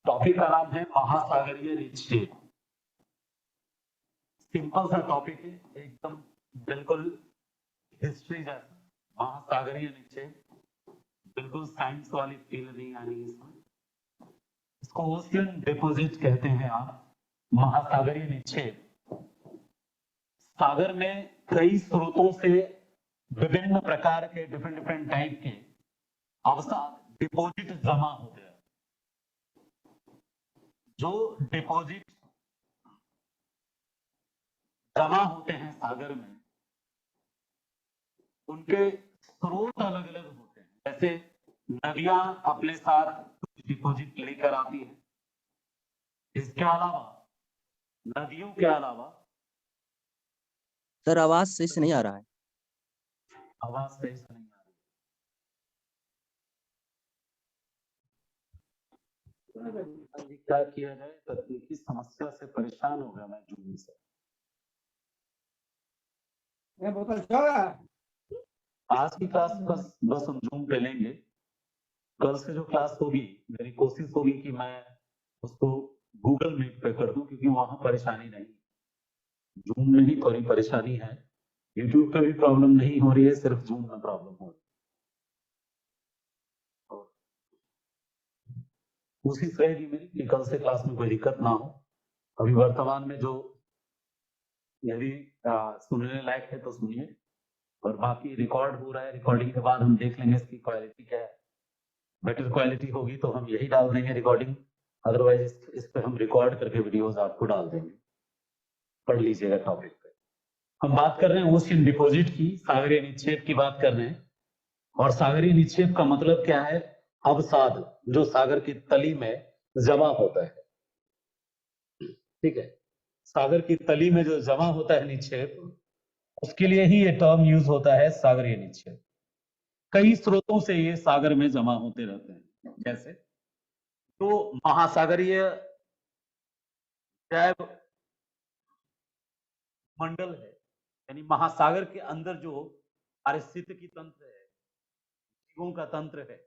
Topic का नाम है महासागरीय निक्षेप। सिंपल सा टॉपिक है, एकदम बिल्कुल हिस्ट्री जैसा। महासागरीय निक्षेप, बिल्कुल साइंस वाली फील नहीं आनी इसमें। इसको ओशियन डिपॉजिट कहते हैं आप। महासागरीय निक्षेप सागर में कई स्रोतों से विभिन्न प्रकार के डिफरेंट टाइप के अवसाद डिपॉजिट जमा होते हैं। जो डिपॉजिट जमा होते हैं सागर में, उनके स्रोत अलग अलग होते हैं। जैसे नदियां अपने साथ कुछ डिपॉजिट लेकर आती हैं। इसके अलावा नदियों के अलावा सर आवाज सही से नहीं आ रहा है। आवाज सही से नहीं आ रही। क्या किया जाए, तकनीकी समस्या से परेशान हो गया मैं जून से। आज की क्लास बस हम जूम पे लेंगे। कल से जो क्लास होगी, मेरी कोशिश होगी कि मैं उसको गूगल मीट पे कर दूं, क्योंकि वहां परेशानी नहीं। जूम में ही थोड़ी परेशानी है। यूट्यूब पे भी प्रॉब्लम नहीं हो रही है, सिर्फ जूम में प्रॉब्लम हो रही है। कोशिश रहेगी मेरी कि कल से क्लास में कोई दिक्कत ना हो। अभी वर्तमान में जो यदि सुनने लायक है तो सुनिए, और बाकी रिकॉर्ड हो रहा है। रिकॉर्डिंग के बाद हम देख लेंगे इसकी क्वालिटी क्या है। बेटर क्वालिटी होगी तो हम यही डाल देंगे रिकॉर्डिंग, अदरवाइज इस पे हम रिकॉर्ड करके वीडियोस आपको डाल देंगे। पढ़ लीजिएगा टॉपिक पे। हम बात कर रहे हैं ओशियन डिपॉजिट की, सागरीय निक्षेप की बात कर रहे हैं। और सागरीय निक्षेप का मतलब क्या है? अवसाद जो सागर की तली में जमा होता है। ठीक है, सागर की तली में जो जमा होता है निक्षेप, उसके लिए ही ये टर्म यूज होता है सागरीय निक्षेप। कई स्रोतों से ये सागर में जमा होते रहते हैं। जैसे तो महासागरीय जैव मंडल है, यानी महासागर के अंदर जो पारिस्थितिकी तंत्र है, जीवों का तंत्र है,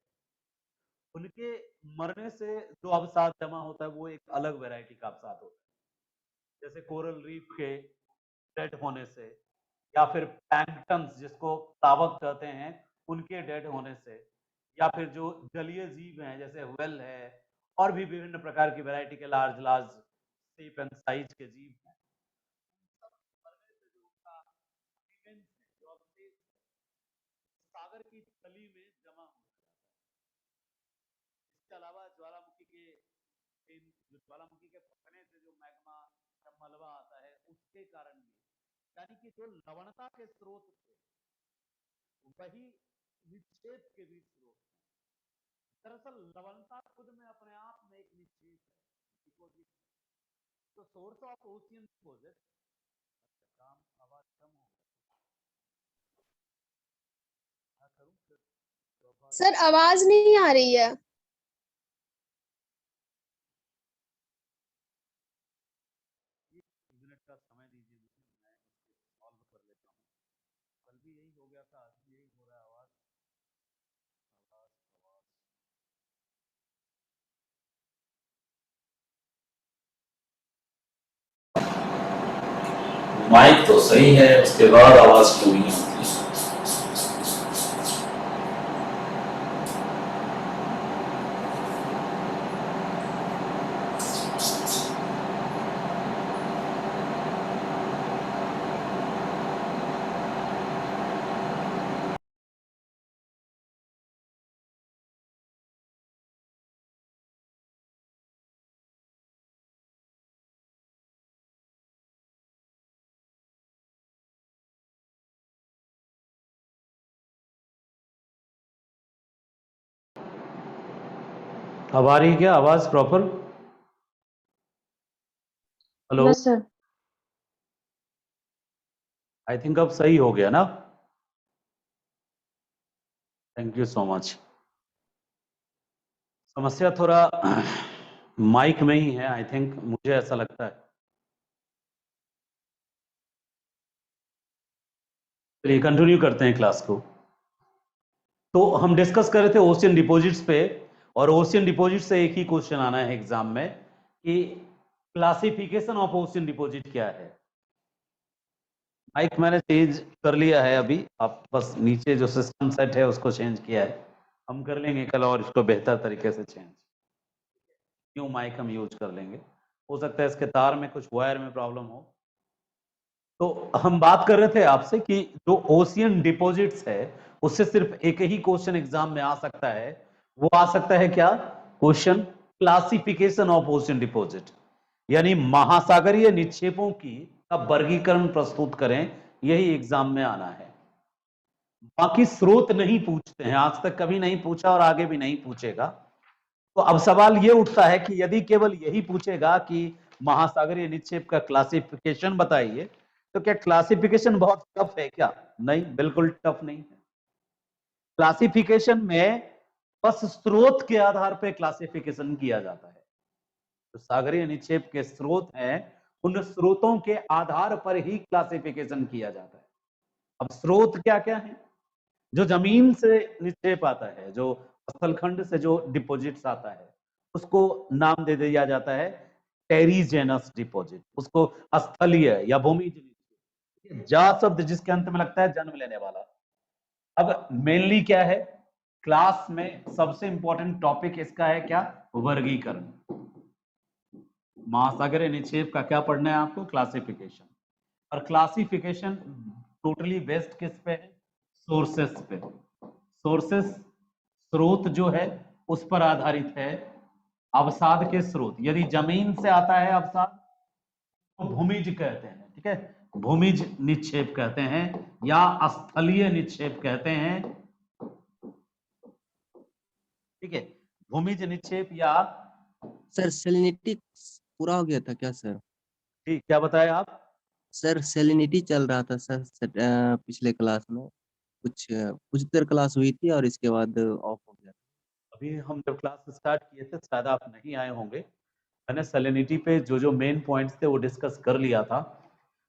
उनके मरने से जो अवसाद जमा होता है वो एक अलग वैरायटी का अवसाद होता है। जैसे कोरल रीफ के डेड होने से, या फिर प्लैंक्टन्स जिसको प्लावक कहते हैं उनके डेड होने से, या फिर जो जलीय जीव हैं जैसे व्हेल है, और भी विभिन्न प्रकार की वैरायटी के large large shape and size के जीव हैं, सागर की तली में जमा हो जाता है। इसके अलावा ज्वालामुखी के फटने से जो मैग्मा या मलबा आता है, उसके कारण भी, यानी कि जो लवणता के स्रोत थे वही निक्षेप के भी स्रोत हैं। दरअसल लवणता खुद में अपने आप में एक निक्षेप है, डिपॉजिट। तो सोर्स ऑफ ओशियन डिपॉजिट। काम आवाज कम हो गया। सर आवाज नहीं आ रही है। मिनट का समय दीजिए मुझे, मैं इसको सॉल्व कर लेता हूँ। कल भी यही हो गया था, आज भी यही हो रहा है। आवाज आवाज आवाज माइक तो सही है, उसके बाद आवाज क्यों नहीं आती? अब आ रही है क्या आवाज proper? Hello, yes sir. I think अब सही हो गया ना? Thank you so much. समस्या थोड़ा माइक में ही है, आई थिंक, मुझे ऐसा लगता है। चलिए कंटिन्यू करते हैं क्लास को। तो हम डिस्कस कर रहे थे ओशियन डिपॉजिट्स पे। और ओशियन डिपॉजिट से एक ही क्वेश्चन आना है एग्जाम में कि क्लासिफिकेशन ऑफ ओशियन डिपॉजिट क्या है। माइक मैंने चेंज कर लिया है अभी, आप बस नीचे जो सिस्टम सेट है उसको चेंज किया है, हम कर लेंगे कल और इसको बेहतर तरीके से चेंज। क्यों माइक हम यूज कर लेंगे, हो सकता है इसके तार में कुछ वायर में प्रॉब्लम हो। तो हम बात कर रहे थे आपसे कि जो ओशियन डिपॉजिट्स है उससे सिर्फ एक ही क्वेश्चन एग्जाम में आ सकता है, वो आ सकता है क्या, question classification of ocean deposit, यानी महासागरीय निक्षेपों की का वर्गीकरण प्रस्तुत करें, यही एग्जाम में आना है। बाकी स्रोत नहीं पूछते हैं, आज तक कभी नहीं पूछा और आगे भी नहीं पूछेगा। तो अब सवाल ये उठता है कि यदि केवल यही पूछेगा कि महासागरीय निक्षेप का क्लासिफिकेशन बताइए, तो क्या क्लासिफिकेशन बहुत टफ है क्या? नहीं, बिल्कुल टफ नहीं है। क्लासिफिकेशन में बस स्रोत के आधार पर क्लासिफिकेशन किया जाता है। तो सागरीय निक्षेप के स्रोत हैं, उन स्रोतों के आधार पर ही क्लासिफिकेशन किया जाता है। अब स्रोत क्या क्या है? जो जमीन से निक्षेप आता है, जो स्थलखंड से जो डिपॉजिट्स आता है, उसको नाम दे दिया जाता है टेरिजेनस डिपॉजिट, उसको स्थलीय या भूमिज निक्षेप। जा शब्द जिसके अंत में लगता है जन्म लेने वाला। अब मेनली क्या है, क्लास में सबसे इंपॉर्टेंट टॉपिक इसका है क्या, वर्गीकरण। महासागरीय निक्षेप का क्या पढ़ना है आपको, क्लासिफिकेशन। और क्लासिफिकेशन टोटली बेस्ड किस पे है, सोर्सेस पे। सोर्सेस स्रोत जो है उस पर आधारित है। अवसाद के स्रोत, यदि जमीन से आता है अवसाद तो भूमिज कहते हैं, ठीक है, भूमिज निक्षेप कहते हैं या स्थलीय निक्षेप कहते हैं, ठीक है, भूमिज निक्षेप या। सर सेलिनिटी पूरा हो गया था क्या सर? ठीक, क्या बताया आप? सर सेलिनिटी चल रहा था सर, पिछले क्लास में कुछ कुछ देर क्लास हुई थी और इसके बाद ऑफ हो गया। अभी हम जब क्लास स्टार्ट किए थे शायद आप नहीं आए होंगे। मैंने सैलिनिटी पे जो जो मेन पॉइंट्स थे वो डिस्कस कर लिया था।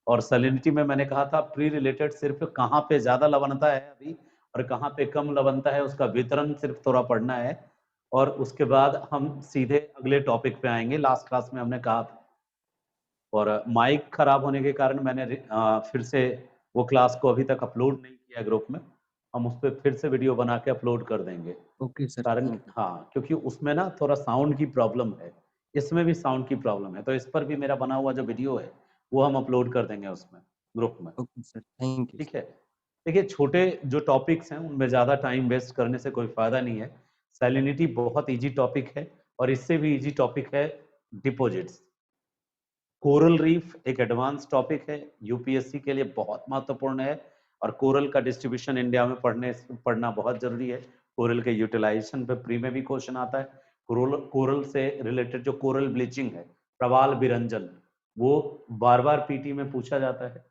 और सैलिनिटी में मैंने कहा था प्री रिलेटेड सिर्फ कहाँ पे ज्यादा लवणता है अभी और कहाँ पे कम लवणता है, उसका वितरण सिर्फ थोड़ा पढ़ना है। और उसके बाद हम सीधे अगले टॉपिक पे आएंगे, लास्ट क्लास में हमने कहा था। और माइक खराब होने के कारण मैंने फिर से वो क्लास को अभी तक अपलोड नहीं किया ग्रुप में, हम उस पर फिर से वीडियो बना के अपलोड कर देंगे। Okay sir. कारण हाँ, क्योंकि उसमें ना थोड़ा साउंड की प्रॉब्लम है, इसमें भी साउंड की प्रॉब्लम है, तो इस पर भी मेरा बना हुआ जो वीडियो है वो हम अपलोड कर देंगे उसमें ग्रुप में। Okay sir, thank you. ठीक है, देखिए छोटे जो टॉपिक्स हैं उनमें ज़्यादा टाइम वेस्ट करने से कोई फायदा नहीं है। सैलिनिटी बहुत इजी टॉपिक है और इससे भी इजी टॉपिक है डिपॉजिट्स। कोरल रीफ एक एडवांस टॉपिक है, यूपीएससी के लिए बहुत महत्वपूर्ण है और कोरल का डिस्ट्रीब्यूशन इंडिया में पढ़ना बहुत जरूरी है। कोरल के यूटिलाइजेशन पे प्री में भी क्वेश्चन आता है। कोरल से रिलेटेड जो कोरल ब्लीचिंग है, प्रवाल विरंजन, वो बार बार पीटी में पूछा जाता है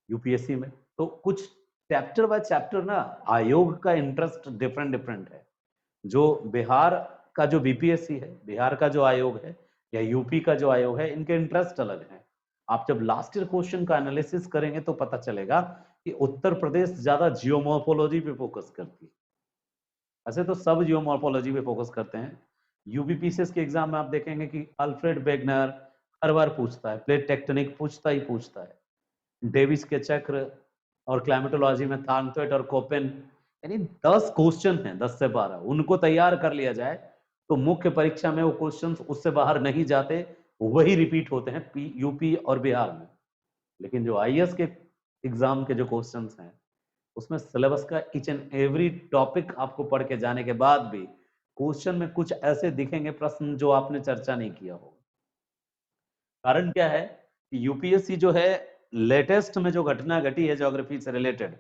यूपीएससी में। तो कुछ चैप्टर बाय चैप्टर ना आयोग का इंटरेस्ट डिफरेंट डिफरेंट है। जो बिहार का जो बीपीएससी है, बिहार का जो आयोग है या यूपी का जो आयोग है, इनके इंटरेस्ट अलग है। आप जब लास्ट ईयर क्वेश्चन का एनालिसिस करेंगे तो पता चलेगा कि उत्तर प्रदेश ज्यादा जियोमॉर्फोलॉजी पे फोकस करती है। ऐसे तो सब जियोमॉर्फोलॉजी पे फोकस करते हैं। यूबीपीसीएस के एग्जाम में आप देखेंगे कि अल्फ्रेड वेगनर हर बार पूछता है, प्लेट टेक्टोनिक पूछता ही पूछता है, डेविस के चक्र और क्लाइमेटोलॉजी में थानथवेट और कोपेन, यानी 10 क्वेश्चन हैं, 10 से 12, उनको तैयार कर लिया जाए तो मुख्य परीक्षा में वो क्वेश्चंस उससे बाहर नहीं जाते, वही रिपीट होते हैं यूपी और बिहार में। लेकिन जो आईएएस के एग्जाम के जो क्वेश्चंस हैं उसमें सिलेबस का ईच एंड एवरी टॉपिक आपको पढ़ के जाने के बाद भी क्वेश्चन में कुछ ऐसे दिखेंगे प्रश्न जो आपने चर्चा नहीं किया हो। कारण क्या है कि यूपीएससी जो है लेटेस्ट में जो घटना घटी है ज्योग्राफी से रिलेटेड,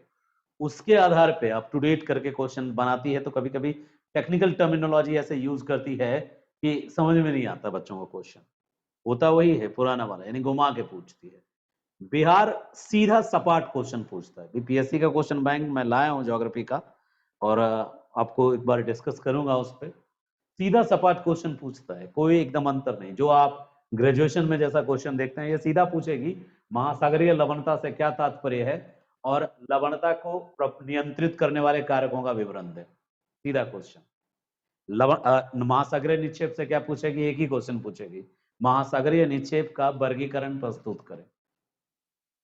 उसके आधार पे अप टू डेट करके क्वेश्चन बनाती है। तो कभी कभी टेक्निकल टर्मिनोलॉजी ऐसे यूज करती है कि समझ में नहीं आता बच्चों को, क्वेश्चन होता वही है पुराना वाला, यानी घुमा के पूछती है। बिहार सीधा सपाट क्वेश्चन पूछता है। बीपीएससी का क्वेश्चन बैंक मैं लाया हूं ज्योग्राफी का और आपको एक बार डिस्कस करूंगा उस पर। सीधा सपाट क्वेश्चन पूछता है, कोई एकदम अंतर नहीं। जो आप ग्रेजुएशन में जैसा क्वेश्चन देखते हैं, ये सीधा पूछेगी महासागरीय लवणता से क्या तात्पर्य है और लवणता को नियंत्रित करने वाले कारकों का विवरण दे, सीधा क्वेश्चन। महासागरीय निक्षेप से क्या पूछेगी? एक ही क्वेश्चन पूछेगी, महासागरीय निक्षेप का वर्गीकरण प्रस्तुत करें।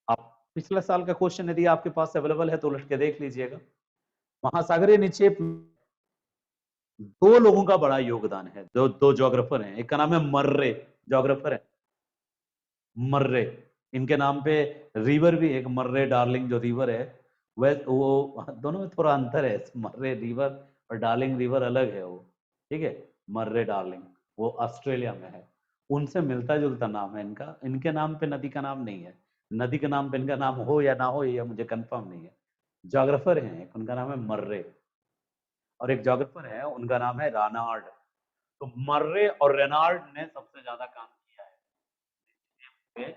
आप पिछले साल का क्वेश्चन यदि आपके पास अवेलेबल है तो उलट के देख लीजिएगा। महासागरीय निक्षेप दो लोगों का बड़ा योगदान है, दो ज्योग्राफर हैं। एक का नाम है मर्रे, ज्योग्राफर है मर्रे, इनके नाम पे रिवर भी, एक मर्रे डार्लिंग जो रिवर है, वह वो दोनों में थोड़ा अंतर है। मर्रे रिवर और डार्लिंग रिवर अलग है वो, ठीक है। मर्रे डार्लिंग वो ऑस्ट्रेलिया में है, उनसे मिलता जुलता नाम है इनका। इनके नाम पे नदी का नाम नहीं है, नदी के नाम पे इनका नाम हो या ना हो ये मुझे कंफर्म नहीं है। ज्योग्राफर हैं, एक उनका नाम है मर्रे और एक ज्योग्राफर है उनका नाम है रेनाल्ड। तो मर्रे और रेनाल्ड ने सबसे ज्यादा काम किया है।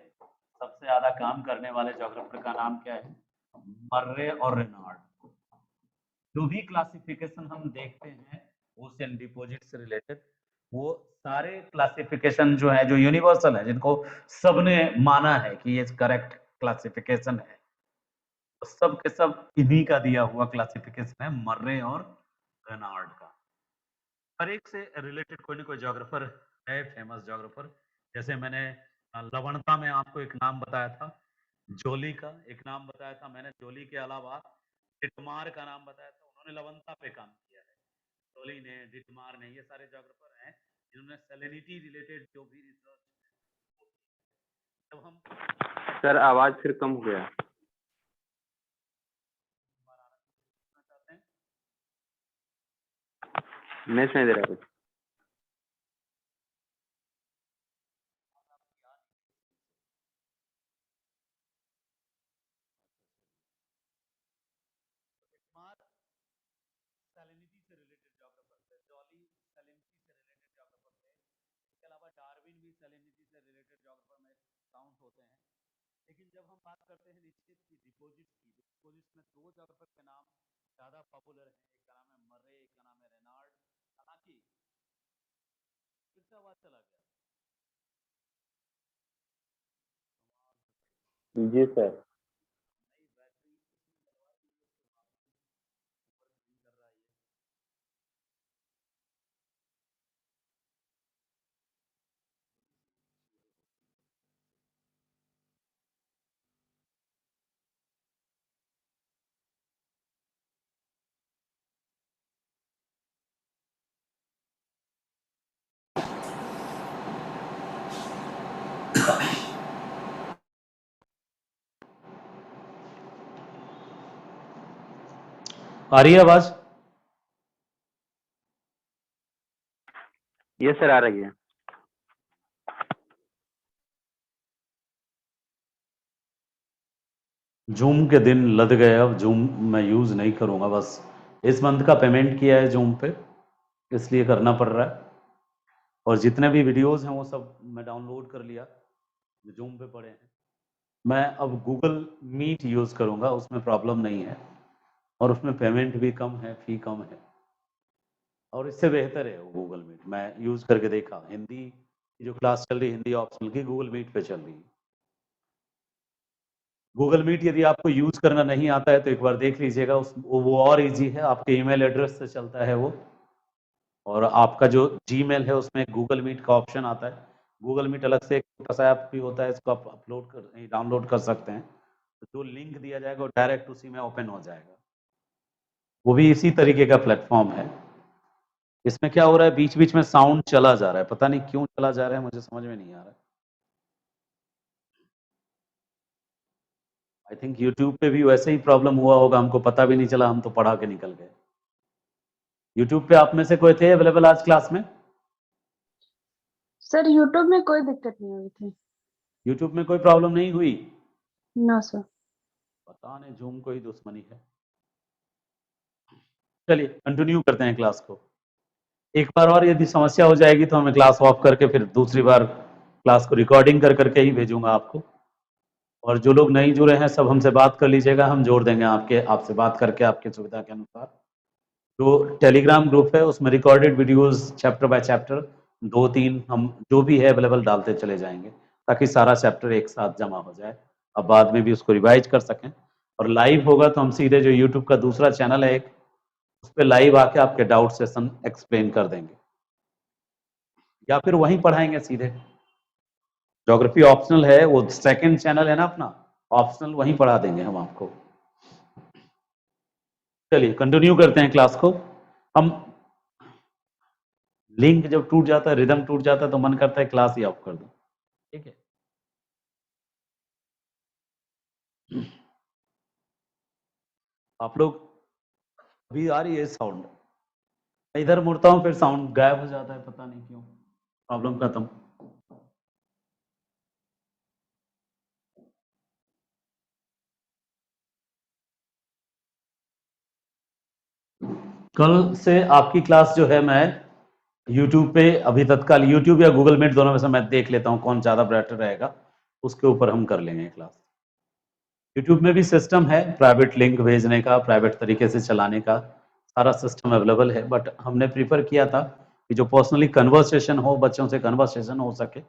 सबसे ज्यादा काम करने वाले ज्योग्राफर का नाम क्या है? मर्रे और रेनाल्ड। जो भी क्लासिफिकेशन हम देखते हैं ओशियन डिपॉजिट से रिलेटेड, वो सारे क्लासिफिकेशन जो है, जो यूनिवर्सल है, जिनको सबने माना है कि ये करेक्ट क्लासिफिकेशन है, तो सब के सब इन्हीं का दिया हुआ क्लासिफिकेशन है, मर्रे और रेनाल्ड का। हर एक से रिलेटेड कोई ना कोई ज्योग्राफर है, फेमस ज्योग्राफर। जैसे मैंने लवणता में आपको एक नाम बताया था, जोली का एक नाम बताया था मैंने। जोली के अलावा डिटमार का नाम बताया था, उन्होंने लवणता पे काम किया है। जोली ने, डिटमार ने, ये सारे ज्योग्राफर हैं जिन्होंने सैलिनिटी रिलेटेड जो भी रिसर्च। जब हम सर आवाज फिर कम हो गया। चाहते हैं मैं सुनाई दे रहा कुछ। सैलिनिटी से रिलेटेड ज्योग्राफर थे, जॉली सैलिनिटी से रिलेटेड ज्योग्राफर थे। इसके अलावा डार्विन भी सैलिनिटी से रिलेटेड ज्योग्राफर में काउंट होते हैं। लेकिन जब हम बात करते हैं निक्षेप की, डिपॉजिट्स की, डिपॉजिट्स में दो ज्योग्राफर के नाम ज्यादा पॉपुलर हैं। एक का नाम है मर्रे, एक का नाम है रेनाल्ड। हालांकि फिर से आवाज चला गया। जी सर। नई बैटरी इसमें लगवा दी है, उसके बाद ऊपर नहीं कर रहा है ये। आ रही है आवाज? ये सर आ रही है। जूम के दिन लद गए, अब जूम मैं यूज नहीं करूंगा। बस इस मंथ का पेमेंट किया है जूम पे, इसलिए करना पड़ रहा है। और जितने भी वीडियोस हैं वो सब मैं डाउनलोड कर लिया जो जूम पे पड़े हैं। मैं अब गूगल मीट यूज करूंगा, उसमें प्रॉब्लम नहीं है और उसमें पेमेंट भी कम है, फी कम है और इससे बेहतर है वो गूगल मीट। मैं यूज करके देखा, हिंदी की जो क्लास चल रही है, हिंदी ऑप्शनल की, गूगल मीट पे चल रही है। गूगल मीट यदि आपको यूज करना नहीं आता है तो एक बार देख लीजिएगा, वो और इजी है। आपके ईमेल एड्रेस से चलता है वो, और आपका जो जीमेल है उसमें गूगल मीट का ऑप्शन आता है। गूगल मीट अलग से एक छोटा सा ऐप भी होता है, इसको आप अपलोड कर डाउनलोड कर सकते हैं। तो जो लिंक दिया जाएगा वो डायरेक्ट उसी में ओपन हो जाएगा। वो भी इसी तरीके का प्लेटफॉर्म है। इसमें क्या हो रहा है, बीच बीच में साउंड चला जा रहा है, पता नहीं क्यों चला जा रहा है, मुझे समझ में नहीं आ रहा है। आई थिंक यूट्यूब पे भी वैसे ही प्रॉब्लम हुआ होगा, हमको पता भी नहीं चला, हम तो पढ़ा के निकल गए। यूट्यूब पे आप में से कोई थे अवेलेबल आज क्लास में? सर यूट्यूब में कोई दिक्कत नहीं हुई थी। यूट्यूब में कोई प्रॉब्लम नहीं हुई? No sir. पता नहीं जूम को ही दुश्मनी है। चलिए कंटिन्यू करते हैं क्लास को। एक बार और यदि समस्या हो जाएगी तो मैं क्लास ऑफ करके फिर दूसरी बार क्लास को रिकॉर्डिंग कर करके ही भेजूंगा आपको। और जो लोग नहीं जुड़े हैं सब हमसे बात कर लीजिएगा, हम जोड़ देंगे आपसे बात करके आपकी सुविधा के अनुसार। जो टेलीग्राम ग्रुप है उसमें recorded videos chapter by chapter 2-3 हम जो भी है अवेलेबल डालते चले जाएंगे, ताकि सारा चैप्टर एक साथ जमा हो जाए, अब बाद में भी उसको रिवाइज कर सकें। और लाइव होगा तो हम सीधे जो यूट्यूब का दूसरा चैनल है एक उस पर लाइव आके आपके डाउट सेशन एक्सप्लेन कर देंगे, या फिर वहीं पढ़ाएंगे सीधे। ज्योग्राफी ऑप्शनल है, वो सेकंड चैनल है ना अपना ऑप्शनल, वहीं पढ़ा देंगे हम आपको। चलिए कंटिन्यू करते हैं क्लास को। हम लिंक जब टूट जाता है, रिदम टूट जाता है, तो मन करता है क्लास ही ऑफ कर दूं। ठीक है, आप लोग अभी आ रही है साउंड? मैं इधर मुड़ता हूं फिर साउंड गायब हो जाता है, पता नहीं क्यों। प्रॉब्लम खत्म। कल से आपकी क्लास जो है मैं YouTube पे अभी तत्काल YouTube या गूगल मीट दोनों में से मैं देख लेता हूं कौन ज़्यादा बेटर रहेगा, उसके ऊपर हम कर लेंगे क्लास। YouTube में भी सिस्टम है प्राइवेट लिंक भेजने का, प्राइवेट तरीके से चलाने का, सारा सिस्टम अवेलेबल है, बट हमने प्रीफर किया था कि जो पर्सनली कन्वर्सेशन हो, बच्चों से कन्वर्सेशन हो सके,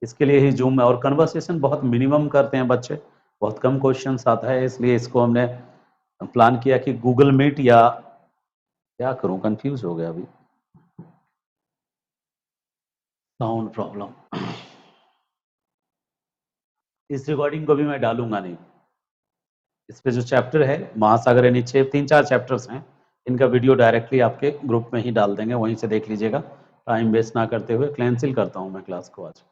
इसके लिए ही जूम में। और कन्वर्सेशन बहुत मिनिमम करते हैं बच्चे, बहुत कम क्वेश्चंस आता है, इसलिए इसको हमने प्लान किया कि गूगल मीट या क्या करूं, कंफ्यूज हो गया अभी, साउंड प्रॉब्लम। इस रिकॉर्डिंग को भी मैं डालूंगा नहीं, इस पे जो चैप्टर है महासागर यानी 3-4 चैप्टर्स हैं, इनका वीडियो डायरेक्टली आपके ग्रुप में ही डाल देंगे, वहीं से देख लीजिएगा, टाइम वेस्ट ना करते हुए। कैंसिल करता हूं मैं क्लास को आज।